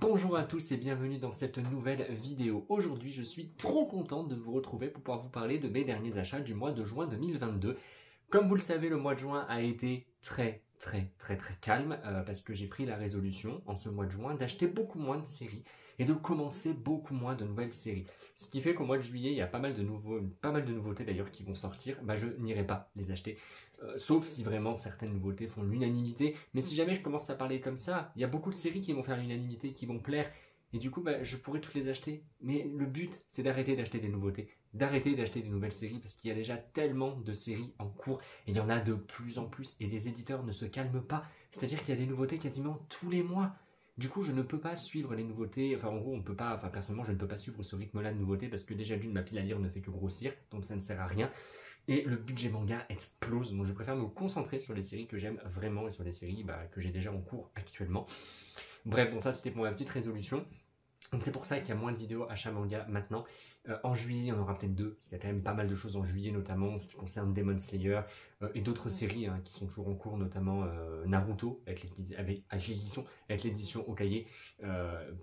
Bonjour à tous et bienvenue dans cette nouvelle vidéo. Aujourd'hui, je suis trop content de vous retrouver pour pouvoir vous parler de mes derniers achats du mois de juin 2022. Comme vous le savez, le mois de juin a été très calme parce que j'ai pris la résolution en ce mois de juin d'acheter beaucoup moins de séries et de commencer beaucoup moins de nouvelles séries. Ce qui fait qu'au mois de juillet, il y a pas mal de nouveautés d'ailleurs qui vont sortir. Je n'irai pas les acheter, sauf si vraiment certaines nouveautés font l'unanimité. Mais si jamais je commence à parler comme ça, il y a beaucoup de séries qui vont faire l'unanimité, qui vont plaire. Et du coup, je pourrais toutes les acheter. Mais le but, c'est d'arrêter d'acheter des nouveautés, d'arrêter d'acheter des nouvelles séries, parce qu'il y a déjà tellement de séries en cours, et il y en a de plus en plus, et les éditeurs ne se calment pas. C'est-à-dire qu'il y a des nouveautés quasiment tous les mois. Du coup, je ne peux pas suivre les nouveautés, en gros, on peut pas, personnellement, je ne peux pas suivre ce rythme-là de nouveautés, parce que déjà d'une, ma pile à lire ne fait que grossir, donc ça ne sert à rien. Et le budget manga explose, donc je préfère me concentrer sur les séries que j'aime vraiment, et sur les séries que j'ai déjà en cours actuellement. Bref, donc ça c'était pour ma petite résolution. Donc c'est pour ça qu'il y a moins de vidéos achat manga maintenant. En juillet, on aura peut-être deux, parce qu'il y a quand même pas mal de choses en juillet, notamment en ce qui concerne Demon Slayer et d'autres séries qui sont toujours en cours, notamment Naruto, avec l'édition Okaye,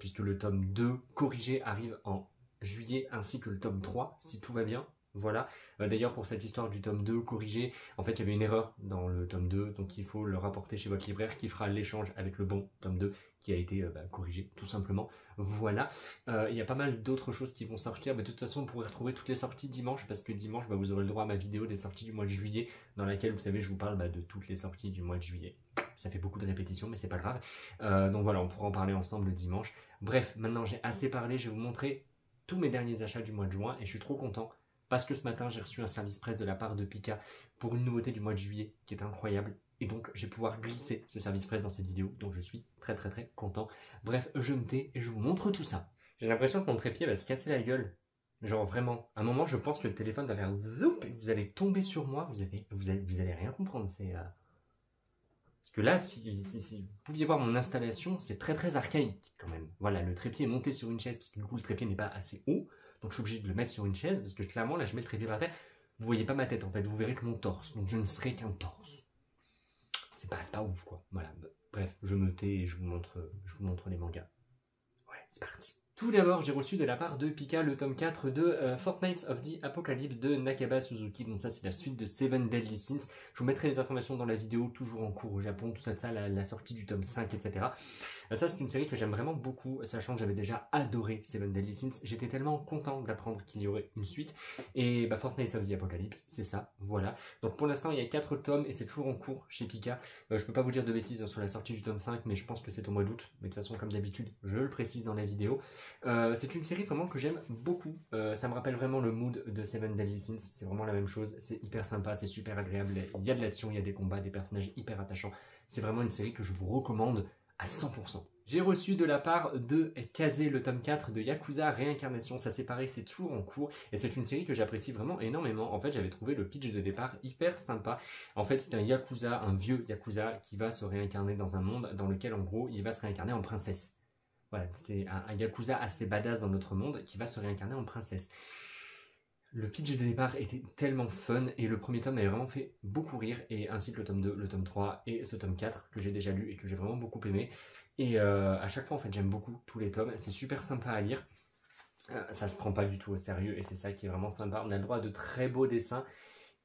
puisque le tome 2 corrigé arrive en juillet, ainsi que le tome 3, si tout va bien. Voilà. D'ailleurs, pour cette histoire du tome 2 corrigé, en fait, il y avait une erreur dans le tome 2, donc il faut le rapporter chez votre libraire qui fera l'échange avec le bon tome 2 qui a été corrigé, tout simplement. Voilà. Il y a pas mal d'autres choses qui vont sortir, mais de toute façon, vous pourrez retrouver toutes les sorties dimanche, parce que dimanche, vous aurez le droit à ma vidéo des sorties du mois de juillet, dans laquelle, vous savez, je vous parle de toutes les sorties du mois de juillet. Ça fait beaucoup de répétitions, mais c'est pas grave. Donc voilà, on pourra en parler ensemble dimanche. Bref, maintenant, j'ai assez parlé, je vais vous montrer tous mes derniers achats du mois de juin, et je suis trop content. Parce que ce matin, j'ai reçu un service presse de la part de Pika pour une nouveauté du mois de juillet qui est incroyable. Et donc, je vais pouvoir glisser ce service presse dans cette vidéo. Donc, je suis très content. Bref, je me tais et je vous montre tout ça. J'ai l'impression que mon trépied va se casser la gueule. Genre vraiment, à un moment, je pense que le téléphone va faire zoup et vous allez tomber sur moi. Vous allez rien comprendre. Parce que là, si vous pouviez voir mon installation, c'est très archaïque quand même. Voilà, le trépied est monté sur une chaise parce que du coup, le trépied n'est pas assez haut. Donc je suis obligé de le mettre sur une chaise parce que clairement là je mets le trépied par terre. Vous voyez pas ma tête en fait, vous verrez que mon torse. Donc je ne serai qu'un torse. C'est pas ouf quoi. Voilà. Bref, je me tais et je vous montre les mangas. Ouais, c'est parti. Tout d'abord, j'ai reçu de la part de Pika le tome 4 de Fortnite of the Apocalypse de Nakaba Suzuki. Donc ça, c'est la suite de Seven Deadly Sins. Je vous mettrai les informations dans la vidéo, toujours en cours au Japon, tout ça, la sortie du tome 5, etc. Ça, c'est une série que j'aime vraiment beaucoup, sachant que j'avais déjà adoré Seven Deadly Sins. J'étais tellement content d'apprendre qu'il y aurait une suite. Et Fortnite of the Apocalypse, c'est ça, voilà. Donc pour l'instant, il y a 4 tomes et c'est toujours en cours chez Pika. Je peux pas vous dire de bêtises sur la sortie du tome 5, mais je pense que c'est au mois d'août. Mais de toute façon, comme d'habitude, je le précise dans la vidéo. C'est une série vraiment que j'aime beaucoup. Ça me rappelle vraiment le mood de Seven Deadly Sins. C'est vraiment la même chose. C'est hyper sympa, c'est super agréable. Il y a de l'action, il y a des combats, des personnages hyper attachants. C'est vraiment une série que je vous recommande à 100%. J'ai reçu de la part de Kaze le tome 4 de Yakuza Réincarnation. Ça c'est pareil, c'est toujours en cours. Et c'est une série que j'apprécie vraiment énormément. En fait, j'avais trouvé le pitch de départ hyper sympa. En fait, c'est un Yakuza, un vieux Yakuza qui va se réincarner dans un monde dans lequel, en gros, il va se réincarner en princesse. Voilà, c'est un Yakuza assez badass dans notre monde qui va se réincarner en princesse. Le pitch de départ était tellement fun et le premier tome m'avait vraiment fait beaucoup rire, et ainsi que le tome 2, le tome 3 et ce tome 4 que j'ai déjà lu et que j'ai vraiment beaucoup aimé. Et à chaque fois en fait j'aime beaucoup tous les tomes, c'est super sympa à lire. Ça se prend pas du tout au sérieux et c'est ça qui est vraiment sympa. On a le droit à de très beaux dessins.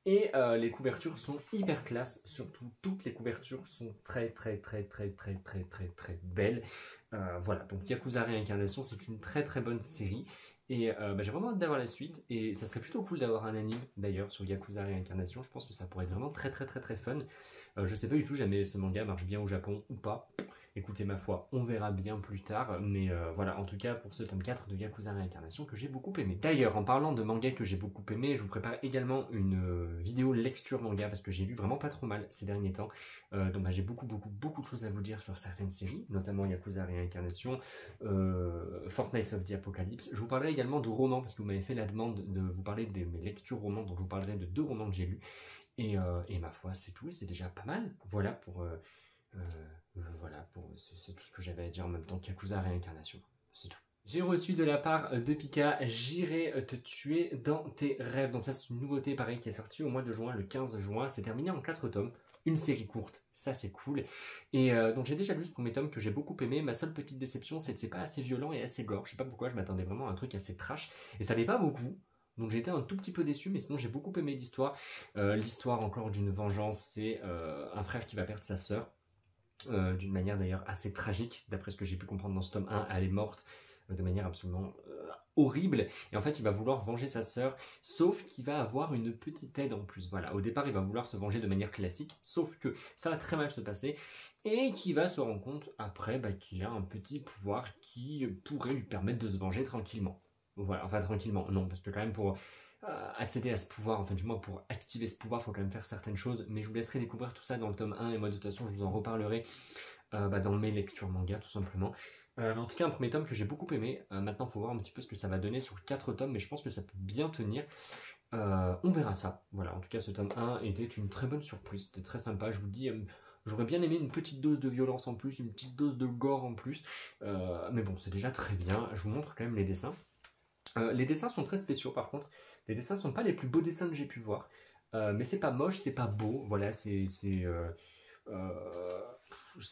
Et les couvertures sont hyper classe, surtout toutes les couvertures sont très belles. Voilà, donc Yakuza Réincarnation, c'est une très bonne série. Et j'ai vraiment hâte d'avoir la suite. Et ça serait plutôt cool d'avoir un anime d'ailleurs sur Yakuza Réincarnation. Je pense que ça pourrait être vraiment très fun. Je sais pas du tout jamais ce manga marche bien au Japon ou pas. Écoutez, ma foi, on verra bien plus tard, mais voilà, en tout cas pour ce tome 4 de Yakuza Réincarnation que j'ai beaucoup aimé. D'ailleurs, en parlant de manga que j'ai beaucoup aimé, je vous prépare également une vidéo lecture manga, parce que j'ai lu vraiment pas trop mal ces derniers temps. Donc j'ai beaucoup de choses à vous dire sur certaines séries, notamment Yakuza Réincarnation, Fortnite of the Apocalypse. Je vous parlerai également de romans, parce que vous m'avez fait la demande de vous parler de mes lectures romans, donc je vous parlerai de 2 romans que j'ai lus. Et ma foi, c'est tout, et c'est déjà pas mal. Voilà pour... c'est tout ce que j'avais à dire en même temps qu'Yakuza Réincarnation. C'est tout. J'ai reçu de la part de Pika, J'irai te tuer dans tes rêves. Donc ça c'est une nouveauté pareil qui est sortie au mois de juin, le 15 juin. C'est terminé en 4 tomes. une série courte, ça c'est cool. Et donc j'ai déjà lu ce premier tome que j'ai beaucoup aimé. Ma seule petite déception, c'est que c'est pas assez violent et assez gore. Je sais pas pourquoi, je m'attendais vraiment à un truc assez trash. Et ça n'est pas beaucoup. Donc j'ai été un tout petit peu déçu, mais sinon j'ai beaucoup aimé l'histoire. L'histoire encore d'une vengeance, c'est un frère qui va perdre sa sœur. D'une manière d'ailleurs assez tragique, d'après ce que j'ai pu comprendre dans ce tome 1, elle est morte de manière absolument horrible, et en fait il va vouloir venger sa sœur, sauf qu'il va avoir une petite aide en plus. Voilà, au départ il va vouloir se venger de manière classique, sauf que ça va très mal se passer, et qu'il va se rendre compte après qu'il a un petit pouvoir qui pourrait lui permettre de se venger tranquillement. Voilà, enfin tranquillement, non, parce que quand même pour accéder à ce pouvoir, enfin du moins pour activer ce pouvoir, il faut quand même faire certaines choses, mais je vous laisserai découvrir tout ça dans le tome 1, et moi de toute façon je vous en reparlerai dans mes lectures manga tout simplement. En tout cas un premier tome que j'ai beaucoup aimé. Maintenant il faut voir un petit peu ce que ça va donner sur 4 tomes, mais je pense que ça peut bien tenir. On verra ça. Voilà, en tout cas ce tome 1 était une très bonne surprise, c'était très sympa, je vous le dis. J'aurais bien aimé une petite dose de violence en plus, une petite dose de gore en plus, mais bon c'est déjà très bien. Je vous montre quand même les dessins. Les dessins sont très spéciaux par contre. Les dessins sont pas les plus beaux dessins que j'ai pu voir, mais c'est pas moche, c'est pas beau. Voilà, je sais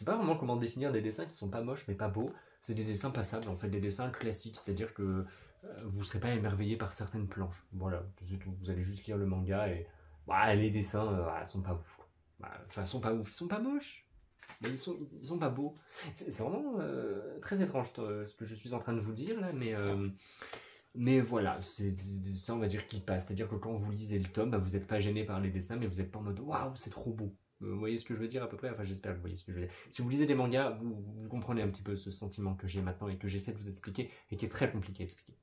pas vraiment comment définir des dessins qui sont pas moches mais pas beaux. C'est des dessins passables, en fait, des dessins classiques, c'est-à-dire que vous serez pas émerveillé par certaines planches. Voilà, c'est tout. Vous allez juste lire le manga et les dessins sont pas ouf. Enfin, ils sont pas ouf, ils sont pas moches. Mais ils sont pas beaux. C'est vraiment très étrange ce que je suis en train de vous dire là, mais voilà, c'est ça on va dire qui passe. C'est-à-dire que quand vous lisez le tome, vous n'êtes pas gêné par les dessins, mais vous n'êtes pas en mode waouh, c'est trop beau. Vous voyez ce que je veux dire à peu près? Enfin, j'espère que vous voyez ce que je veux dire. Si vous lisez des mangas, vous comprenez un petit peu ce sentiment que j'ai maintenant et que j'essaie de vous expliquer et qui est très compliqué à expliquer.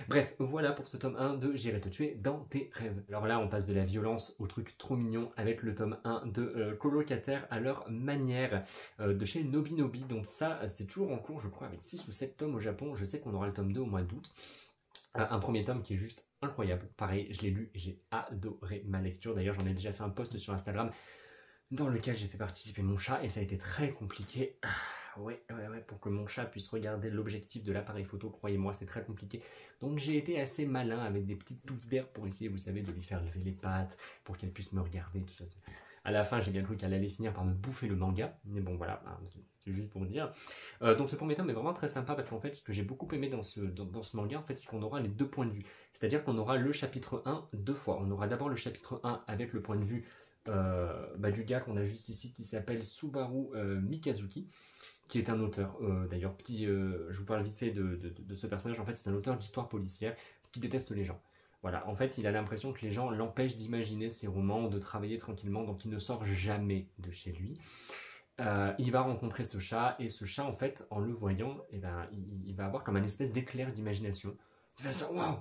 Bref, voilà pour ce tome 1 de J'irai te tuer dans tes rêves. Alors là, on passe de la violence au truc trop mignon avec le tome 1 de Colocataire à leur manière de chez Nobinobi. Donc ça, c'est toujours en cours, je crois, avec 6 ou 7 tomes au Japon. Je sais qu'on aura le tome 2 au mois d'août. Un premier tome qui est juste incroyable. Pareil, je l'ai lu et j'ai adoré ma lecture. D'ailleurs, j'en ai déjà fait un post sur Instagram dans lequel j'ai fait participer mon chat et ça a été très compliqué. Ouais, pour que mon chat puisse regarder l'objectif de l'appareil photo, croyez-moi, c'est très compliqué. Donc j'ai été assez malin avec des petites touffes d'air pour essayer, vous savez, de lui faire lever les pattes, pour qu'elle puisse me regarder, tout ça. À la fin, j'ai bien cru qu'elle allait finir par me bouffer le manga, mais bon, voilà, c'est juste pour dire. Donc ce premier tome est vraiment très sympa parce qu'en fait, ce que j'ai beaucoup aimé dans ce manga, en fait, c'est qu'on aura les deux points de vue. C'est-à-dire qu'on aura le chapitre 1 deux fois. On aura d'abord le chapitre 1 avec le point de vue du gars qu'on a juste ici qui s'appelle Subaru Mikazuki, qui est un auteur, d'ailleurs, je vous parle vite fait de ce personnage. En fait, c'est un auteur d'histoire policière qui déteste les gens. Voilà, en fait, il a l'impression que les gens l'empêchent d'imaginer ses romans, de travailler tranquillement, donc il ne sort jamais de chez lui. Il va rencontrer ce chat, et ce chat, en fait, en le voyant, il va avoir comme un espèce d'éclair d'imagination. Il va se dire, waouh,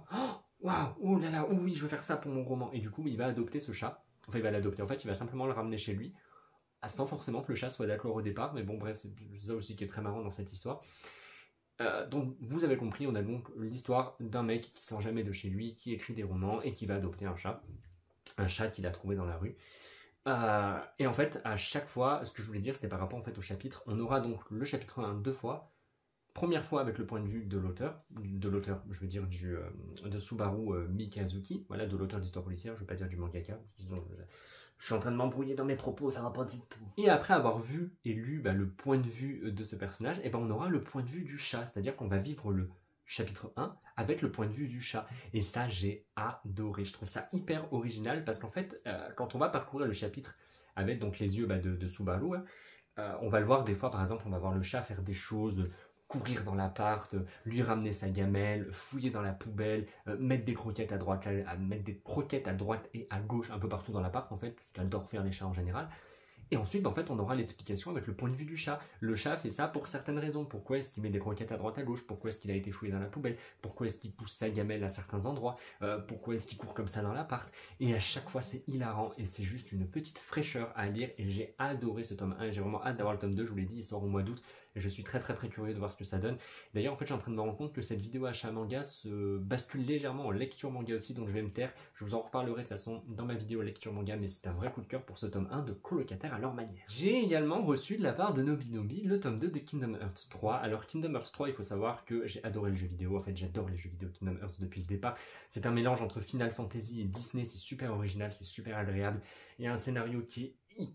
waouh, oh là là, oh oui, je veux faire ça pour mon roman. Et du coup, il va adopter ce chat. Enfin, il va l'adopter, en fait, il va simplement le ramener chez lui, sans forcément que le chat soit d'accord au départ, mais bon, bref, c'est ça aussi qui est très marrant dans cette histoire. Donc vous avez compris, on a donc l'histoire d'un mec qui sort jamais de chez lui, qui écrit des romans et qui va adopter un chat qu'il a trouvé dans la rue. Et en fait, à chaque fois, ce que je voulais dire, c'était par rapport en fait au chapitre. On aura donc le chapitre 1 deux fois. Première fois avec le point de vue de l'auteur, je veux dire de Subaru Mikazuki, voilà, de l'auteur d'histoire policière, je veux pas dire du mangaka. Je suis en train de m'embrouiller dans mes propos, ça va pas du tout. Et après avoir vu et lu le point de vue de ce personnage, on aura le point de vue du chat, c'est-à-dire qu'on va vivre le chapitre 1 avec le point de vue du chat. Et ça, j'ai adoré. Je trouve ça hyper original parce qu'en fait, quand on va parcourir le chapitre avec donc les yeux de Subaru, on va le voir des fois, par exemple, on va voir le chat faire des choses, courir dans l'appart, lui ramener sa gamelle, fouiller dans la poubelle, mettre des croquettes à droite, et à gauche, un peu partout dans l'appart, en fait, ce qu'adorent faire les chats en général. Et ensuite, en fait, on aura l'explication avec le point de vue du chat. Le chat fait ça pour certaines raisons. Pourquoi est-ce qu'il met des croquettes à droite, à gauche? Pourquoi est-ce qu'il a été fouillé dans la poubelle? Pourquoi est-ce qu'il pousse sa gamelle à certains endroits? Pourquoi est-ce qu'il court comme ça dans l'appart? Et à chaque fois, c'est hilarant et c'est juste une petite fraîcheur à lire. Et j'ai adoré ce tome 1 et j'ai vraiment hâte d'avoir le tome 2. Je vous l'ai dit, il sort au mois d'août. Et je suis très curieux de voir ce que ça donne. D'ailleurs, en fait, je suis en train de me rendre compte que cette vidéo achat manga se bascule légèrement en lecture manga aussi, donc je vais me taire. Je vous en reparlerai de toute façon dans ma vidéo lecture manga, mais c'est un vrai coup de cœur pour ce tome 1 de Colocataire à leur manière. J'ai également reçu de la part de Nobinobi le tome 2 de Kingdom Hearts 3. Alors Kingdom Hearts 3, il faut savoir que j'ai adoré le jeu vidéo. En fait, j'adore les jeux vidéo Kingdom Hearts depuis le départ. C'est un mélange entre Final Fantasy et Disney, c'est super original, c'est super agréable. Il y a un scénario qui est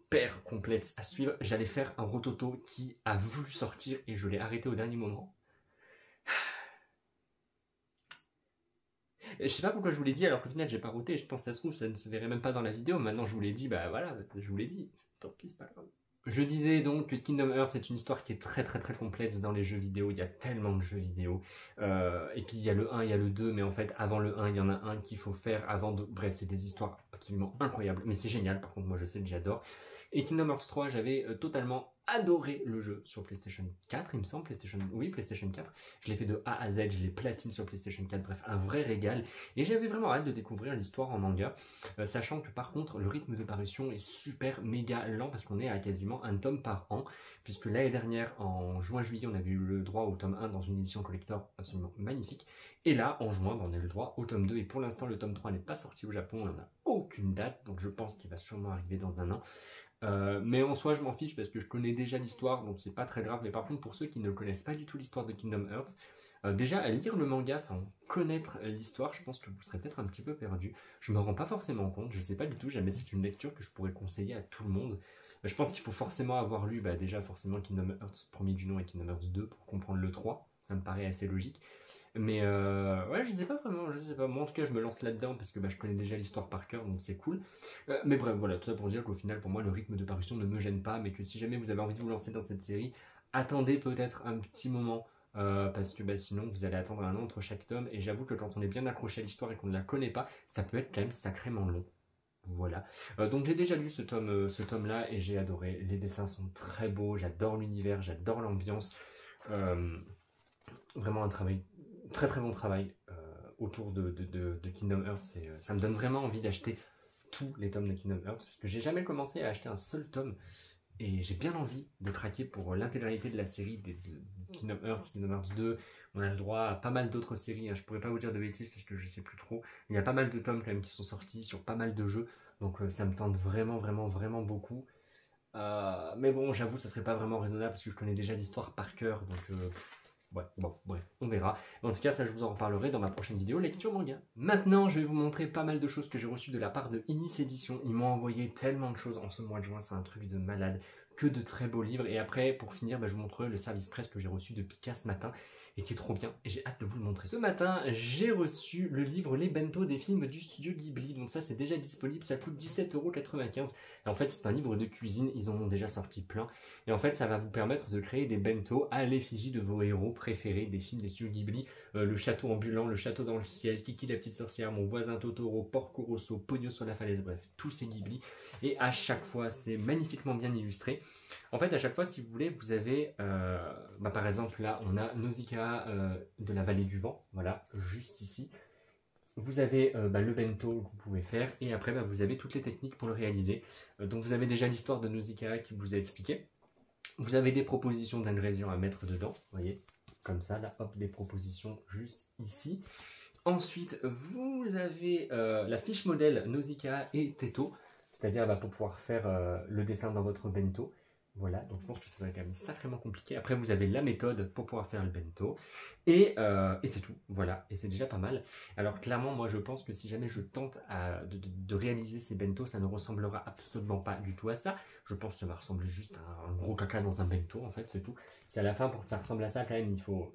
super complexe à suivre. J'allais faire un rototo qui a voulu sortir et je l'ai arrêté au dernier moment. Je sais pas pourquoi je vous l'ai dit alors qu'au final j'ai pas roté. Je pense que ça se trouve ça ne se verrait même pas dans la vidéo. Maintenant je vous l'ai dit, bah voilà, je vous l'ai dit. Tant pis, c'est pas grave. Je disais donc que Kingdom Hearts c'est une histoire qui est très complexe dans les jeux vidéo, il y a tellement de jeux vidéo, et puis il y a le 1, il y a le 2, mais en fait avant le 1 il y en a un qu'il faut faire avant de... Bref, c'est des histoires absolument incroyables, mais c'est génial, par contre moi je sais que j'adore. Et Kingdom Hearts 3, j'avais totalement adoré le jeu sur PlayStation 4, il me semble, oui, PlayStation 4. Je l'ai fait de A à Z, je l'ai platine sur PlayStation 4, bref, un vrai régal. Et j'avais vraiment hâte de découvrir l'histoire en manga, sachant que par contre, le rythme de parution est super méga lent, parce qu'on est à quasiment un tome par an, puisque l'année dernière, en juin-juillet, on avait eu le droit au tome 1 dans une édition collector absolument magnifique. Et là, en juin, on a eu le droit au tome 2, et pour l'instant, le tome 3 n'est pas sorti au Japon, on n'en a aucune date, donc je pense qu'il va sûrement arriver dans un an. Mais en soi je m'en fiche parce que je connais déjà l'histoire donc c'est pas très grave, mais par contre pour ceux qui ne connaissent pas du tout l'histoire de Kingdom Hearts, déjà à lire le manga sans connaître l'histoire, je pense que vous serez peut-être un petit peu perdu. Je me rends pas forcément compte, je sais pas du tout, jamais c'est une lecture que je pourrais conseiller à tout le monde. Je pense qu'il faut forcément avoir lu déjà forcément Kingdom Hearts premier du nom et Kingdom Hearts 2 pour comprendre le 3, ça me paraît assez logique. Mais ouais, je sais pas vraiment, je sais pas. Moi en tout cas, je me lance là-dedans parce que je connais déjà l'histoire par cœur, donc c'est cool. Mais bref, voilà, tout ça pour dire qu'au final, pour moi, le rythme de parution ne me gêne pas, mais que si jamais vous avez envie de vous lancer dans cette série, attendez peut-être un petit moment. Parce que sinon vous allez attendre un an entre chaque tome, et j'avoue que quand on est bien accroché à l'histoire et qu'on ne la connaît pas, ça peut être quand même sacrément long. Voilà. Donc j'ai déjà lu ce tome-là et j'ai adoré. Les dessins sont très beaux, j'adore l'univers, j'adore l'ambiance. Vraiment un travail, très bon travail autour de Kingdom Hearts. Et, ça me donne vraiment envie d'acheter tous les tomes de Kingdom Hearts, parce que j'ai jamais commencé à acheter un seul tome. Et j'ai bien envie de craquer pour l'intégralité de la série de Kingdom Hearts 2. On a le droit à pas mal d'autres séries, hein. Je pourrais pas vous dire de bêtises parce que je sais plus trop. Il y a pas mal de tomes quand même qui sont sortis sur pas mal de jeux. Donc ça me tente vraiment beaucoup. Mais bon, j'avoue, ça serait pas vraiment raisonnable parce que je connais déjà l'histoire par cœur. Donc ouais, bon, bref, on verra. En tout cas, ça, je vous en reparlerai dans ma prochaine vidéo lecture manga. Maintenant, je vais vous montrer pas mal de choses que j'ai reçues de la part de Inis Éditions. Ils m'ont envoyé tellement de choses en ce mois de juin, c'est un truc de malade. Que de très beaux livres. Et après, pour finir, je vous montrerai le service presse que j'ai reçu de Pika ce matin et qui est trop bien, et j'ai hâte de vous le montrer. Ce matin, j'ai reçu le livre Les Bento des films du studio Ghibli, donc ça c'est déjà disponible, ça coûte 17,95 €. Et en fait, c'est un livre de cuisine, ils en ont déjà sorti plein, et en fait, ça va vous permettre de créer des bento à l'effigie de vos héros préférés des films des studios Ghibli, le château ambulant, le château dans le ciel, Kiki la petite sorcière, Mon voisin Totoro, Porco Rosso, Pogno sur la falaise, bref, tous ces Ghibli, et à chaque fois, c'est magnifiquement bien illustré. En fait, à chaque fois, si vous voulez, vous avez, par exemple, là, on a Nausicaa de la vallée du vent, voilà, juste ici. Vous avez le bento que vous pouvez faire, et après, vous avez toutes les techniques pour le réaliser. Donc, vous avez déjà l'histoire de Nausicaa qui vous a expliqué. Vous avez des propositions d'ingrédients à mettre dedans, vous voyez, comme ça, là, hop, des propositions juste ici. Ensuite, vous avez la fiche modèle Nausicaa et Teto, c'est-à-dire pour pouvoir faire le dessin dans votre bento. Voilà, donc je pense que ça va être quand même sacrément compliqué. Après, vous avez la méthode pour pouvoir faire le bento. Et c'est tout, voilà, et c'est déjà pas mal. Alors clairement, moi je pense que si jamais je tente de réaliser ces bentos, ça ne ressemblera absolument pas du tout à ça. Je pense que ça va ressembler juste à un gros caca dans un bento, en fait, c'est tout. C'est à la fin, pour que ça ressemble à ça, quand même, il faut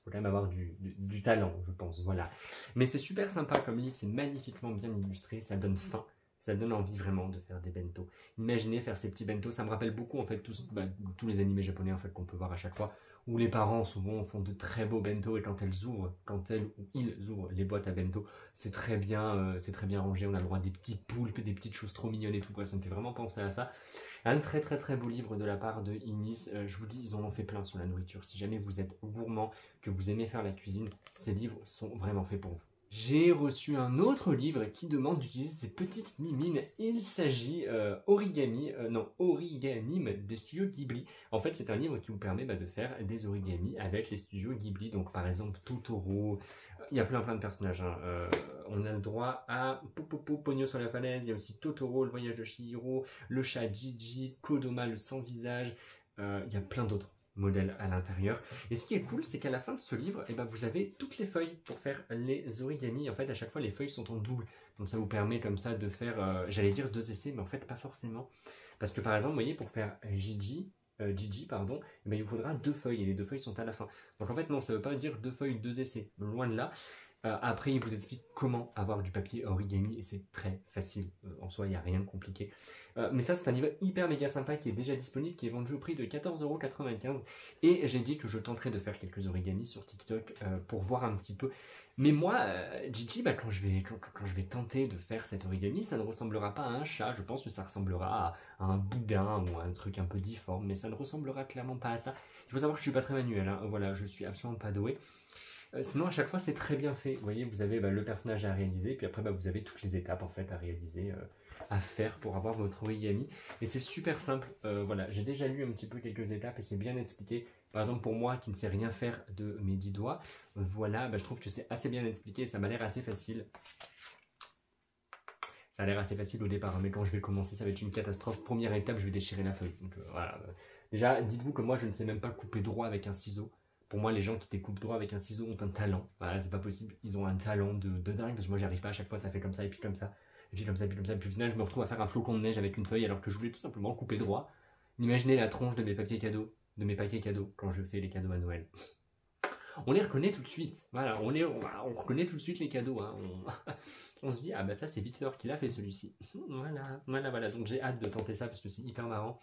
quand même avoir du talent, je pense, voilà. Mais c'est super sympa comme livre, c'est magnifiquement bien illustré, ça donne faim. Ça donne envie vraiment de faire des bento. Imaginez faire ces petits bento, ça me rappelle beaucoup en fait tous les animés japonais en fait qu'on peut voir à chaque fois, où les parents souvent font de très beaux bento, et quand elles ou ils ouvrent les boîtes à bento, c'est très bien rangé, on a le droit à des petits poulpes, des petites choses trop mignonnes et tout, quoi. Ça me fait vraiment penser à ça. Un très beau livre de la part de Inis, je vous dis, ils en ont fait plein sur la nourriture. Si jamais vous êtes gourmand, que vous aimez faire la cuisine, ces livres sont vraiment faits pour vous. J'ai reçu un autre livre qui demande d'utiliser ces petites mimines. Il s'agit Origamime des studios Ghibli. En fait, c'est un livre qui vous permet de faire des origamis avec les studios Ghibli. Donc, par exemple, Totoro. Il y a plein de personnages. Hein. On a le droit à Popopo, Pogno sur la falaise. Il y a aussi Totoro, le voyage de Chihiro, le chat Gigi, Kodoma, le sans visage. Il y a plein d'autres modèle à l'intérieur. Et ce qui est cool, c'est qu'à la fin de ce livre, vous avez toutes les feuilles pour faire les origamis. En fait, à chaque fois, les feuilles sont en double. Donc ça vous permet comme ça de faire, j'allais dire 2 essais, mais en fait pas forcément. Parce que par exemple, vous voyez, pour faire Gigi, pardon, eh ben, il vous faudra 2 feuilles et les 2 feuilles sont à la fin. Donc en fait non, ça ne veut pas dire 2 feuilles, 2 essais, loin de là. Après, il vous explique comment avoir du papier origami et c'est très facile. En soi, il n'y a rien de compliqué. Mais ça, c'est un livre hyper méga sympa qui est déjà disponible, qui est vendu au prix de 14,95 €. Et j'ai dit que je tenterai de faire quelques origamis sur TikTok pour voir un petit peu. Mais moi, Gigi, bah, quand je vais tenter de faire cet origami, ça ne ressemblera pas à un chat. Je pense que ça ressemblera à un boudin ou à un truc un peu difforme, mais ça ne ressemblera clairement pas à ça. Il faut savoir que je suis pas très manuel, hein. Voilà, je suis absolument pas doué. Sinon, à chaque fois, c'est très bien fait. Vous voyez, vous avez le personnage à réaliser, puis après, vous avez toutes les étapes en fait à réaliser, à faire pour avoir votre origami. Et c'est super simple. Voilà, j'ai déjà lu un petit peu quelques étapes et c'est bien expliqué. Par exemple, pour moi qui ne sais rien faire de mes 10 doigts, voilà, je trouve que c'est assez bien expliqué. Ça m'a l'air assez facile. Ça a l'air assez facile au départ, hein, mais quand je vais commencer, ça va être une catastrophe. Première étape, je vais déchirer la feuille. Donc voilà. Déjà, dites-vous que moi, je ne sais même pas couper droit avec un ciseau. Pour moi, les gens qui découpent droit avec un ciseau ont un talent. Voilà, c'est pas possible. Ils ont un talent de dingue, parce que moi, j'y arrive pas. À chaque fois, ça fait comme ça, et puis comme ça, et puis comme ça, et puis comme ça. Et puis au final, je me retrouve à faire un flocon de neige avec une feuille, alors que je voulais tout simplement couper droit. Imaginez la tronche de mes papiers cadeaux, paquets cadeaux, quand je fais les cadeaux à Noël. On les reconnaît tout de suite. Voilà, on reconnaît tout de suite les cadeaux. Hein. On se dit, ah bah ça, c'est Victor qui l'a fait celui-ci. Voilà. Donc j'ai hâte de tenter ça, parce que c'est hyper marrant.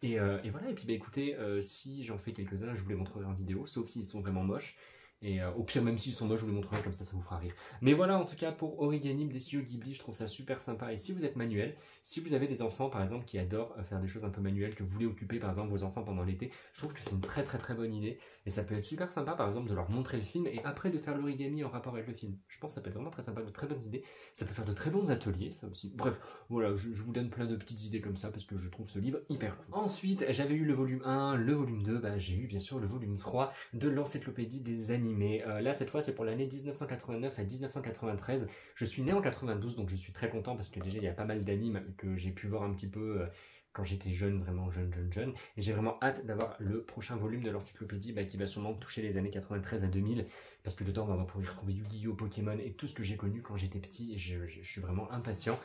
Et voilà, et puis écoutez, si j'en fais quelques-uns, je vous les montrerai en vidéo, sauf s'ils sont vraiment moches. Et au pire, même s'ils sont moches, je vous les montrerai comme ça vous fera rire. Mais voilà, en tout cas, pour Origami des studios Ghibli, je trouve ça super sympa. Et si vous êtes manuel, si vous avez des enfants, par exemple, qui adorent faire des choses un peu manuelles, que vous voulez occuper, par exemple, vos enfants pendant l'été, je trouve que c'est une très très très bonne idée. Et ça peut être super sympa, par exemple, de leur montrer le film et après de faire l'origami en rapport avec le film. Je pense que ça peut être vraiment très sympa, de très bonnes idées. Ça peut faire de très bons ateliers, ça aussi. Bref, voilà, je vous donne plein de petites idées comme ça parce que je trouve ce livre hyper cool. Ensuite, j'avais eu le volume 1, le volume 2, j'ai eu bien sûr le volume 3 de l'encyclopédie des animés. Là, cette fois, c'est pour l'année 1989 à 1993. Je suis né en 92, donc je suis très content parce que déjà, il y a pas mal d'animes que j'ai pu voir un petit peu quand j'étais jeune, vraiment jeune. Et j'ai vraiment hâte d'avoir le prochain volume de l'encyclopédie qui va sûrement toucher les années 93 à 2000. Parce que dedans, on va pouvoir y retrouver Yu-Gi-Oh, Pokémon et tout ce que j'ai connu quand j'étais petit. Et je suis vraiment impatient.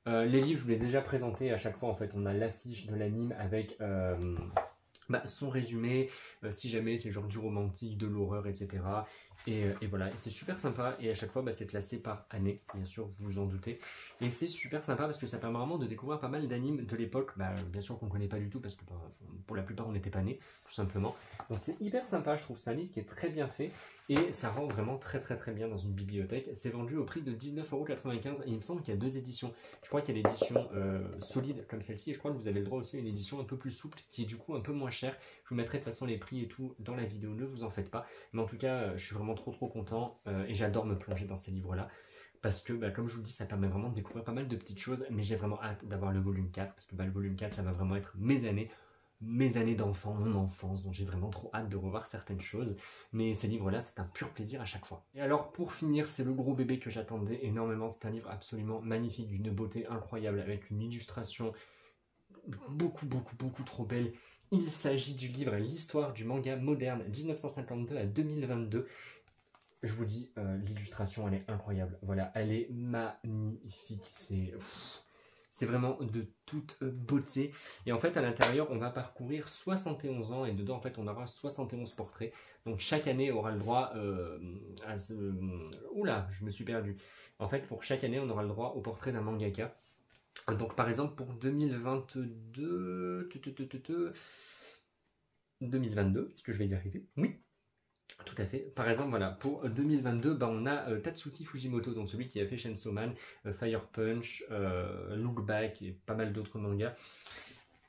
Les livres, je vous l'ai déjà présenté à chaque fois. En fait, on a l'affiche de l'anime avec son résumé, si jamais c'est genre du romantique, de l'horreur, etc. Et voilà, et c'est super sympa, et à chaque fois c'est classé par année, bien sûr, vous vous en doutez. Et c'est super sympa parce que ça permet vraiment de découvrir pas mal d'animes de l'époque, bien sûr qu'on connaît pas du tout parce que pour la plupart on n'était pas nés, tout simplement. Donc c'est hyper sympa, je trouve, c'est un livre qui est très bien fait, et ça rend vraiment très bien dans une bibliothèque. C'est vendu au prix de 19,95 €, et il me semble qu'il y a 2 éditions. Je crois qu'il y a l'édition solide comme celle-ci, et je crois que vous avez le droit aussi à une édition un peu plus souple, qui est du coup un peu moins chère. Je vous mettrai de toute façon les prix et tout dans la vidéo, ne vous en faites pas. Mais en tout cas, je suis vraiment trop content, et j'adore me plonger dans ces livres-là. Parce que, comme je vous le dis, ça permet vraiment de découvrir pas mal de petites choses, mais j'ai vraiment hâte d'avoir le volume 4, parce que le volume 4, ça va vraiment être mes années d'enfant, mon enfance, donc j'ai vraiment trop hâte de revoir certaines choses. Mais ces livres-là, c'est un pur plaisir à chaque fois. Et alors, pour finir, c'est le gros bébé que j'attendais énormément. C'est un livre absolument magnifique, d'une beauté incroyable, avec une illustration beaucoup trop belle. Il s'agit du livre L'histoire du manga moderne 1952 à 2022. Je vous dis, l'illustration, elle est incroyable. Voilà, elle est magnifique. C'est vraiment de toute beauté. Et en fait, à l'intérieur, on va parcourir 71 ans. Et dedans, en fait, on aura 71 portraits. Donc, chaque année aura le droit à ce... Oula, je me suis perdu. En fait, pour chaque année, on aura le droit au portrait d'un mangaka. Donc, par exemple, pour 2022... 2022, est-ce que je vais y arriver? Oui. Tout à fait. Par exemple, voilà, pour 2022, on a Tatsuki Fujimoto, donc celui qui a fait Chainsaw Man, Fire Punch, Look Back et pas mal d'autres mangas.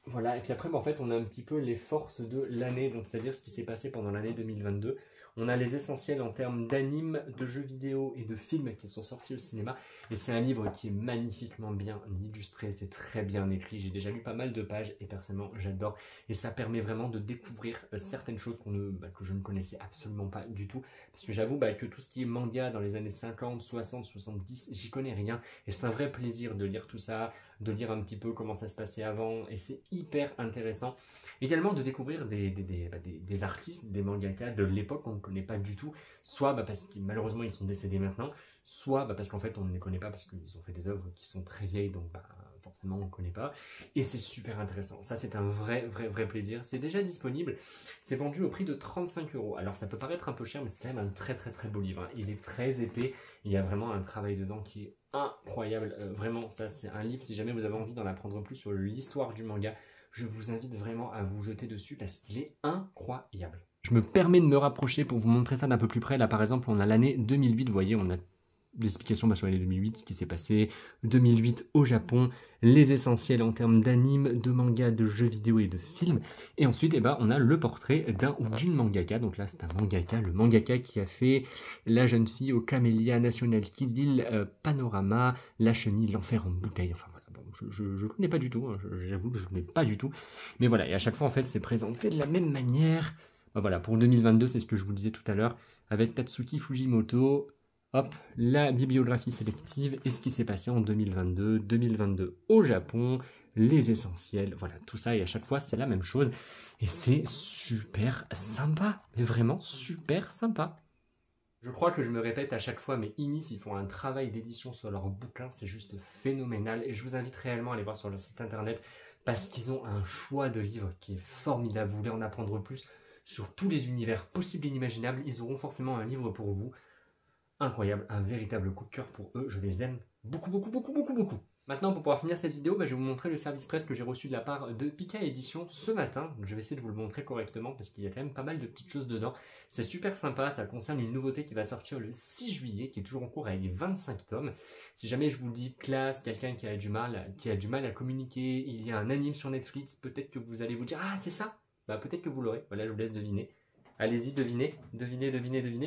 Voilà, et puis après, en fait, on a un petit peu les forces de l'année, donc c'est-à-dire ce qui s'est passé pendant l'année 2022. On a les essentiels en termes d'animes, de jeux vidéo et de films qui sont sortis au cinéma. Et c'est un livre qui est magnifiquement bien illustré, c'est très bien écrit. J'ai déjà lu pas mal de pages et personnellement j'adore. Et ça permet vraiment de découvrir certaines choses que je ne connaissais absolument pas du tout. Parce que j'avoue que tout ce qui est manga dans les années 50, 60, 70, j'y connais rien. Et c'est un vrai plaisir de lire tout ça. de lire un petit peu comment ça se passait avant, et c'est hyper intéressant. Également de découvrir des artistes, des mangaka de l'époque qu'on ne connaît pas du tout, soit parce que malheureusement ils sont décédés maintenant, soit parce qu'en fait on ne les connaît pas parce qu'ils ont fait des œuvres qui sont très vieilles, donc forcément on ne connaît pas, et c'est super intéressant. Ça c'est un vrai plaisir. C'est déjà disponible, c'est vendu au prix de 35 €. Alors ça peut paraître un peu cher, mais c'est quand même un très beau livre, hein. Il est très épais, il y a vraiment un travail dedans qui est incroyable. Vraiment, ça c'est un livre, si jamais vous avez envie d'en apprendre plus sur l'histoire du manga, je vous invite vraiment à vous jeter dessus parce qu'il est incroyable. Je me permets de me rapprocher pour vous montrer ça d'un peu plus près. Là par exemple on a l'année 2008, vous voyez, on a l'explication sur l'année 2008, ce qui s'est passé, 2008 au Japon, les essentiels en termes d'anime, de manga, de jeux vidéo et de films. Et ensuite, on a le portrait d'un ou d'une mangaka. Donc là, c'est un mangaka, le mangaka qui a fait La jeune fille au Camélia, National Kid, l'île Panorama, La chenille, l'enfer en bouteille. Enfin voilà, bon, je ne connais pas du tout, hein, j'avoue que je ne connais pas du tout. Mais voilà, et à chaque fois, en fait, c'est présenté de la même manière. Voilà, pour 2022, c'est ce que je vous disais tout à l'heure, avec Tatsuki Fujimoto. Hop, la bibliographie sélective et ce qui s'est passé en 2022 au Japon, les essentiels, voilà, tout ça, et à chaque fois, c'est la même chose, et c'est super sympa, mais vraiment super sympa. Je crois que je me répète à chaque fois, mais Inis, ils font un travail d'édition sur leurs bouquins, c'est juste phénoménal, et je vous invite réellement à aller voir sur leur site internet, parce qu'ils ont un choix de livres qui est formidable. Vous voulez en apprendre plus sur tous les univers possibles et inimaginables, ils auront forcément un livre pour vous. Incroyable, un véritable coup de cœur pour eux, je les aime beaucoup. Maintenant, pour pouvoir finir cette vidéo, je vais vous montrer le service presse que j'ai reçu de la part de Pika Édition ce matin. Je vais essayer de vous le montrer correctement parce qu'il y a quand même pas mal de petites choses dedans. C'est super sympa, ça concerne une nouveauté qui va sortir le 6 juillet, qui est toujours en cours avec 25 tomes. Si jamais je vous dis classe, quelqu'un qui a du mal à communiquer, il y a un anime sur Netflix, peut-être que vous allez vous dire « Ah, c'est ça !» Peut-être que vous l'aurez, voilà, je vous laisse deviner. Allez-y, devinez.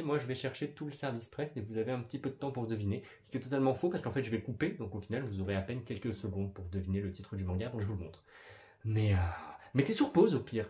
Moi, je vais chercher tout le service presse et vous avez un petit peu de temps pour deviner. Ce qui est totalement faux parce qu'en fait, je vais couper. Donc au final, vous aurez à peine quelques secondes pour deviner le titre du manga. Donc je vous le montre. Mais mettez sur pause au pire.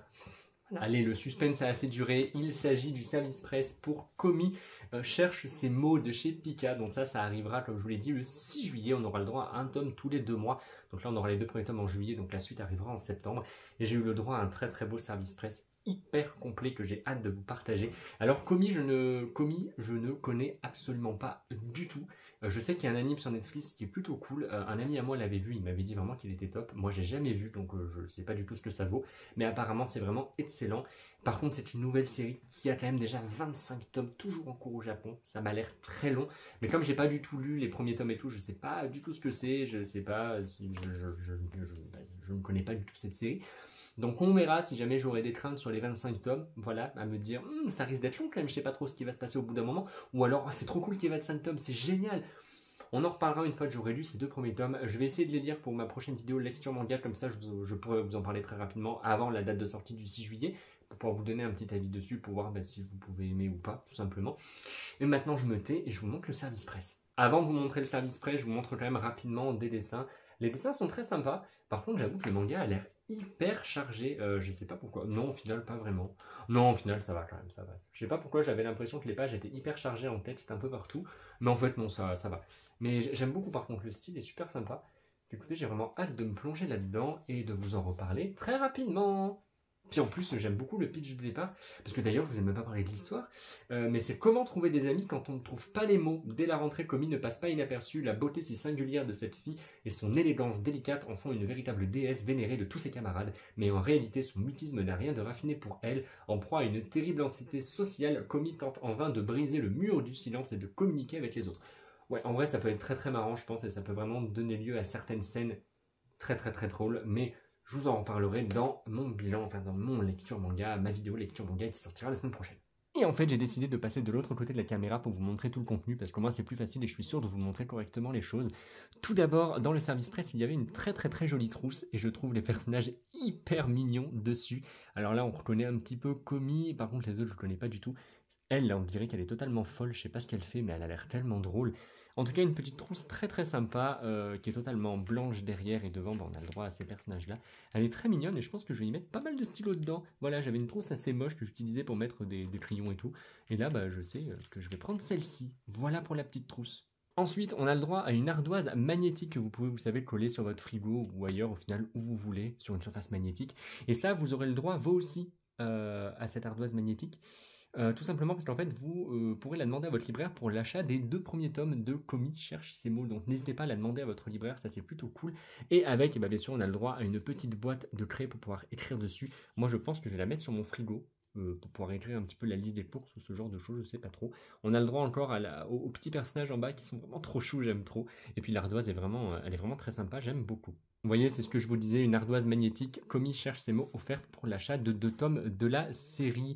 Voilà. Allez, le suspense a assez duré. Il s'agit du service presse pour Komi cherche ses mots de chez Pika. Donc ça arrivera, comme je vous l'ai dit, le 6 juillet. On aura le droit à un tome tous les 2 mois. Donc là, on aura les 2 premiers tomes en juillet. Donc la suite arrivera en septembre. Et j'ai eu le droit à un très beau service presse hyper complet que j'ai hâte de vous partager. Alors Komi, je ne connais absolument pas du tout. Je sais qu'il y a un anime sur Netflix qui est plutôt cool. Un ami à moi l'avait vu, il m'avait dit vraiment qu'il était top. Moi j'ai jamais vu, donc je ne sais pas du tout ce que ça vaut. Mais apparemment c'est vraiment excellent. Par contre c'est une nouvelle série qui a quand même déjà 25 tomes, toujours en cours au Japon. Ça m'a l'air très long. Mais comme j'ai pas du tout lu les premiers tomes et tout, je sais pas du tout ce que c'est. Je sais pas si je ne connais pas du tout cette série. Donc on verra si jamais j'aurai des craintes sur les 25 tomes, voilà, à me dire ça risque d'être long quand même, je sais pas trop ce qui va se passer au bout d'un moment, ou alors c'est trop cool qu'il y ait 25 tomes, c'est génial. On en reparlera une fois que j'aurai lu ces 2 premiers tomes. Je vais essayer de les lire pour ma prochaine vidéo lecture manga, comme ça je pourrai vous en parler très rapidement avant la date de sortie du 6 juillet, pour pouvoir vous donner un petit avis dessus, pour voir si vous pouvez aimer ou pas, tout simplement. Et maintenant je me tais et je vous montre le service presse. Avant de vous montrer le service presse, je vous montre quand même rapidement des dessins. Les dessins sont très sympas, par contre j'avoue que le manga a l'air hyper chargé, je sais pas pourquoi, non au final pas vraiment, non au final ça va quand même, ça va, je sais pas pourquoi j'avais l'impression que les pages étaient hyper chargées en texte un peu partout, mais en fait non ça va, mais j'aime beaucoup par contre, le style est super sympa, écoutez j'ai vraiment hâte de me plonger là-dedans et de vous en reparler très rapidement. Puis en plus, j'aime beaucoup le pitch de départ, parce que d'ailleurs, je vous ai même pas parlé de l'histoire, mais c'est comment trouver des amis quand on ne trouve pas les mots. Dès la rentrée, Komi ne passe pas inaperçue, la beauté si singulière de cette fille et son élégance délicate en font une véritable déesse vénérée de tous ses camarades, mais en réalité, son mutisme n'a rien de raffiné pour elle. En proie à une terrible anxiété sociale, Komi tente en vain de briser le mur du silence et de communiquer avec les autres. Ouais, en vrai, ça peut être très marrant, je pense, et ça peut vraiment donner lieu à certaines scènes très drôles, mais je vous en reparlerai dans mon bilan, enfin dans mon lecture manga, ma vidéo lecture manga qui sortira la semaine prochaine. Et en fait, j'ai décidé de passer de l'autre côté de la caméra pour vous montrer tout le contenu, parce que moi c'est plus facile et je suis sûr de vous montrer correctement les choses. Tout d'abord, dans le service presse, il y avait une très jolie trousse, et je trouve les personnages hyper mignons dessus. Alors là, on reconnaît un petit peu Komi, par contre les autres je ne connais pas du tout. Elle, là, on dirait qu'elle est totalement folle, je sais pas ce qu'elle fait, mais elle a l'air tellement drôle. En tout cas, une petite trousse très sympa, qui est totalement blanche derrière et devant, on a le droit à ces personnages-là. Elle est très mignonne et je pense que je vais y mettre pas mal de stylos dedans. Voilà, j'avais une trousse assez moche que j'utilisais pour mettre des crayons et tout. Et là, je sais que je vais prendre celle-ci. Voilà pour la petite trousse. Ensuite, on a le droit à une ardoise magnétique que vous pouvez, vous savez, coller sur votre frigo ou ailleurs, au final, où vous voulez, sur une surface magnétique. Et ça, vous aurez le droit, vous aussi, à cette ardoise magnétique. Tout simplement parce qu'en fait, vous pourrez la demander à votre libraire pour l'achat des 2 premiers tomes de Komi cherche ces mots. Donc n'hésitez pas à la demander à votre libraire, ça c'est plutôt cool. Et avec, et bien sûr, on a le droit à une petite boîte de craie pour pouvoir écrire dessus. Moi, je pense que je vais la mettre sur mon frigo. Pour pouvoir écrire un petit peu la liste des courses ou ce genre de choses, je sais pas trop. On a le droit encore aux petits personnages en bas qui sont vraiment trop choux, j'aime trop. Et puis l'ardoise elle est vraiment très sympa, j'aime beaucoup. Vous voyez, c'est ce que je vous disais, une ardoise magnétique, Komi cherche ces mots, offerte pour l'achat de 2 tomes de la série.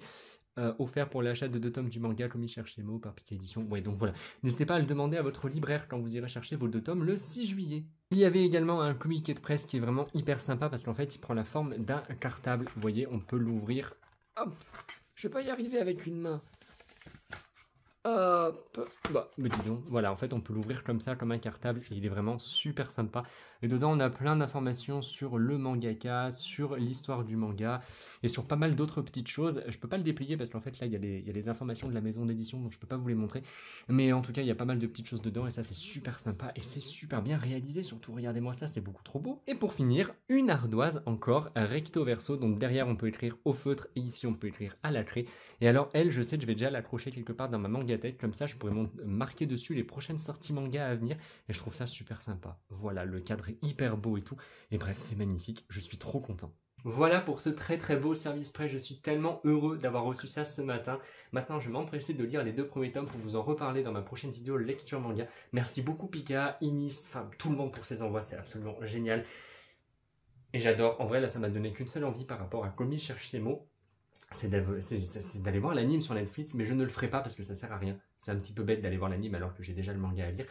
Offert pour l'achat de 2 tomes du manga, Komi cherche ces mots par Pika Édition. Ouais, donc voilà. N'hésitez pas à le demander à votre libraire quand vous irez chercher vos 2 tomes le 6 juillet. Il y avait également un communiqué de presse qui est vraiment hyper sympa parce qu'en fait, il prend la forme d'un cartable. Vous voyez, on peut l'ouvrir. Hop, je vais pas y arriver avec une main. Hop, bah, mais dis donc, voilà, en fait, on peut l'ouvrir comme ça, comme un cartable, et il est vraiment super sympa. Et dedans, on a plein d'informations sur le mangaka, sur l'histoire du manga, et sur pas mal d'autres petites choses. Je peux pas le déplier parce qu'en fait, là, il y a des informations de la maison d'édition, donc je peux pas vous les montrer. Mais en tout cas, il y a pas mal de petites choses dedans, et ça, c'est super sympa, et c'est super bien réalisé, surtout, regardez-moi ça, c'est beaucoup trop beau. Et pour finir, une ardoise encore, recto verso, donc derrière, on peut écrire au feutre, et ici, on peut écrire à la craie. Et alors, elle, je sais que je vais déjà l'accrocher quelque part dans ma manga tête, comme ça je pourrais marquer dessus les prochaines sorties manga à venir, et je trouve ça super sympa. Voilà, le cadre est hyper beau et tout, et bref, c'est magnifique, je suis trop content. Voilà pour ce très très beau service prêt, je suis tellement heureux d'avoir reçu ça ce matin. Maintenant, je vais m'empresser de lire les 2 premiers tomes pour vous en reparler dans ma prochaine vidéo lecture manga. Merci beaucoup Pika, Inis, enfin tout le monde pour ces envois, c'est absolument génial. Et j'adore, en vrai là ça m'a donné qu'une seule envie par rapport à Komi cherche ses mots. C'est d'aller voir l'anime sur Netflix, mais je ne le ferai pas parce que ça sert à rien. C'est un petit peu bête d'aller voir l'anime alors que j'ai déjà le manga à lire.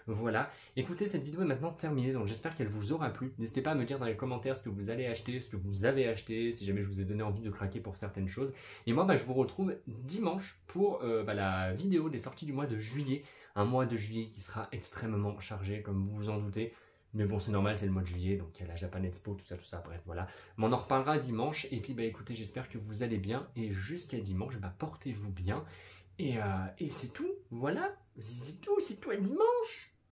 Voilà. Écoutez, cette vidéo est maintenant terminée, donc j'espère qu'elle vous aura plu. N'hésitez pas à me dire dans les commentaires ce que vous allez acheter, ce que vous avez acheté, si jamais je vous ai donné envie de craquer pour certaines choses. Et moi, je vous retrouve dimanche pour la vidéo des sorties du mois de juillet. Un mois de juillet qui sera extrêmement chargé, comme vous vous en doutez. Mais bon, c'est normal, c'est le mois de juillet, donc il y a la Japan Expo, tout ça, bref, voilà. Mais on en reparlera dimanche, et puis écoutez, j'espère que vous allez bien, et jusqu'à dimanche, portez-vous bien, et c'est tout, voilà, c'est tout à dimanche.